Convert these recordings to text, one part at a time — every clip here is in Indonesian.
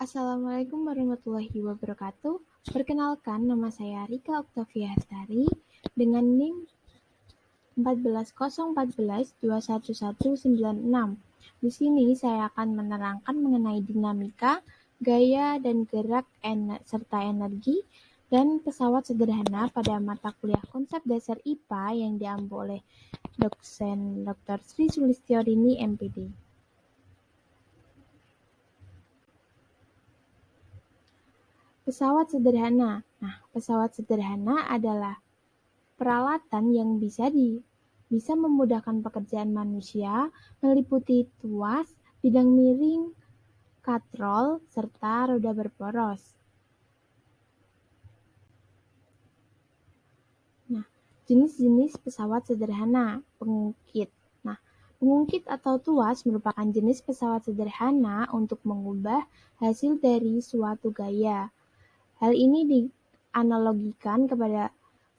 Assalamualaikum warahmatullahi wabarakatuh. Perkenalkan, nama saya Rika Oktavia Hastari dengan NIM 14014211196. Di sini saya akan menerangkan mengenai dinamika, gaya dan gerak serta energi dan pesawat sederhana pada mata kuliah konsep dasar IPA yang diambil oleh dosen Dr. Sri Sulistyorini MPD. Pesawat sederhana. Nah, pesawat sederhana adalah peralatan yang bisa memudahkan pekerjaan manusia, meliputi tuas, bidang miring, katrol, serta roda berporos. Nah, jenis-jenis pesawat sederhana, pengungkit. Nah, pengungkit atau tuas merupakan jenis pesawat sederhana untuk mengubah hasil dari suatu gaya. Hal ini dianalogikan kepada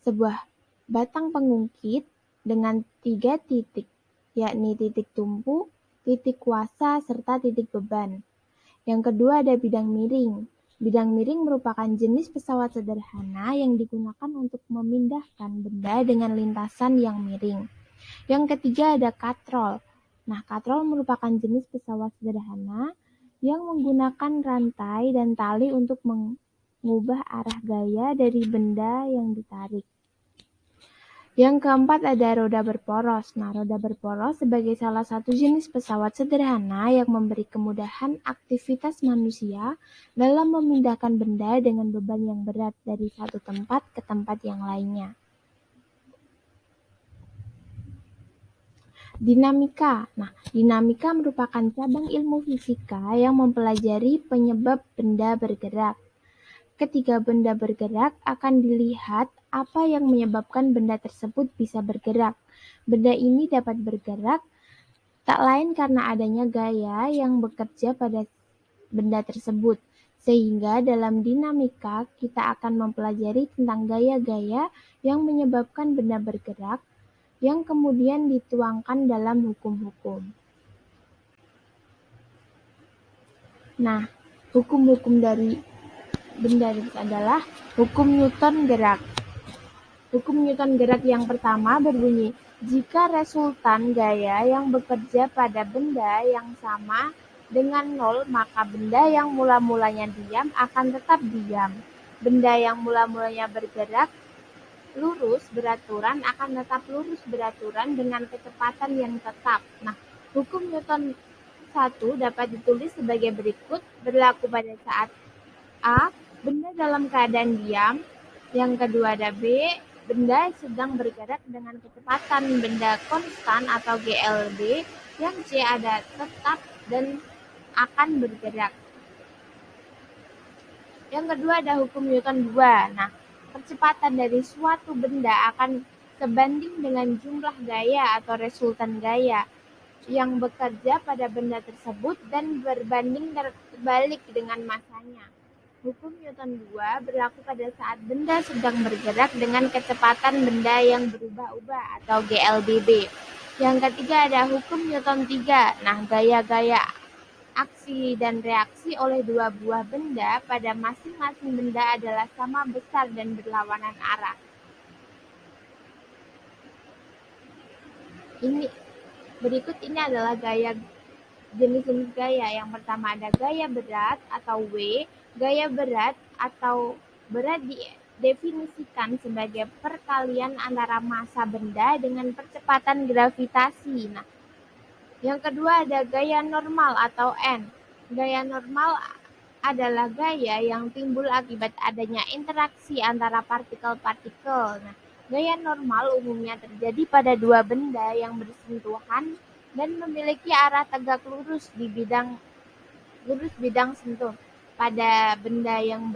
sebuah batang pengungkit dengan 3 titik, yakni titik tumpu, titik kuasa, serta titik beban. Yang kedua ada bidang miring. Bidang miring merupakan jenis pesawat sederhana yang digunakan untuk memindahkan benda dengan lintasan yang miring. Yang ketiga ada katrol. Nah, katrol merupakan jenis pesawat sederhana yang menggunakan rantai dan tali untuk mengubah arah gaya dari benda yang ditarik. Yang keempat ada roda berporos. Nah, roda berporos sebagai salah satu jenis pesawat sederhana yang memberi kemudahan aktivitas manusia dalam memindahkan benda dengan beban yang berat dari satu tempat ke tempat yang lainnya. Dinamika. Nah, dinamika merupakan cabang ilmu fisika yang mempelajari penyebab benda bergerak. Ketika benda bergerak, akan dilihat apa yang menyebabkan benda tersebut bisa bergerak. Benda ini dapat bergerak tak lain karena adanya gaya yang bekerja pada benda tersebut. Sehingga dalam dinamika, kita akan mempelajari tentang gaya-gaya yang menyebabkan benda bergerak, yang kemudian dituangkan dalam hukum-hukum. Nah, hukum-hukum dari benda adalah hukum Newton gerak. Hukum Newton gerak yang pertama berbunyi, jika resultan gaya yang bekerja pada benda yang sama dengan nol, maka benda yang mula-mulanya diam akan tetap diam. Benda yang mula-mulanya bergerak lurus beraturan akan tetap lurus beraturan dengan kecepatan yang tetap. Nah, hukum Newton 1 dapat ditulis sebagai berikut, berlaku pada saat A. Benda dalam keadaan diam. Yang kedua ada B. Benda sedang bergerak dengan kecepatan benda konstan atau GLB. Yang C ada tetap dan akan bergerak. Yang kedua ada hukum Newton 2. Nah, percepatan dari suatu benda akan sebanding dengan jumlah gaya atau resultan gaya yang bekerja pada benda tersebut dan berbanding terbalik dengan masanya. Hukum Newton 2 berlaku pada saat benda sedang bergerak dengan kecepatan benda yang berubah-ubah atau GLBB. Yang ketiga ada hukum Newton 3. Nah, gaya-gaya aksi dan reaksi oleh dua buah benda pada masing-masing benda adalah sama besar dan berlawanan arah. Berikut ini adalah jenis-jenis gaya. Yang pertama ada gaya berat atau W. Gaya berat atau berat didefinisikan sebagai perkalian antara massa benda dengan percepatan gravitasi. Nah, yang kedua ada gaya normal atau N. Gaya normal adalah gaya yang timbul akibat adanya interaksi antara partikel-partikel. Nah, gaya normal umumnya terjadi pada dua benda yang bersentuhan dan memiliki arah tegak lurus bidang sentuh. Pada benda yang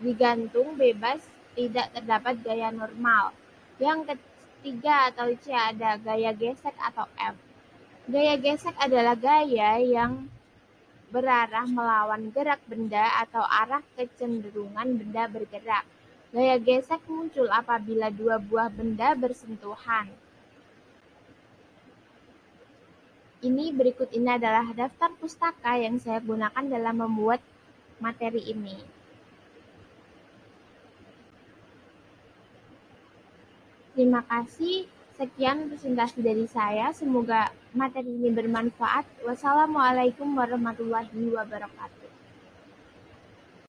digantung bebas tidak terdapat gaya normal. Yang ketiga atau C ada gaya gesek atau F. Gaya gesek adalah gaya yang berarah melawan gerak benda atau arah kecenderungan benda bergerak. Gaya gesek muncul apabila dua buah benda bersentuhan. Berikut ini adalah daftar pustaka yang saya gunakan dalam membuat materi ini. Terima kasih. Sekian presentasi dari saya. Semoga materi ini bermanfaat. Wassalamualaikum warahmatullahi wabarakatuh.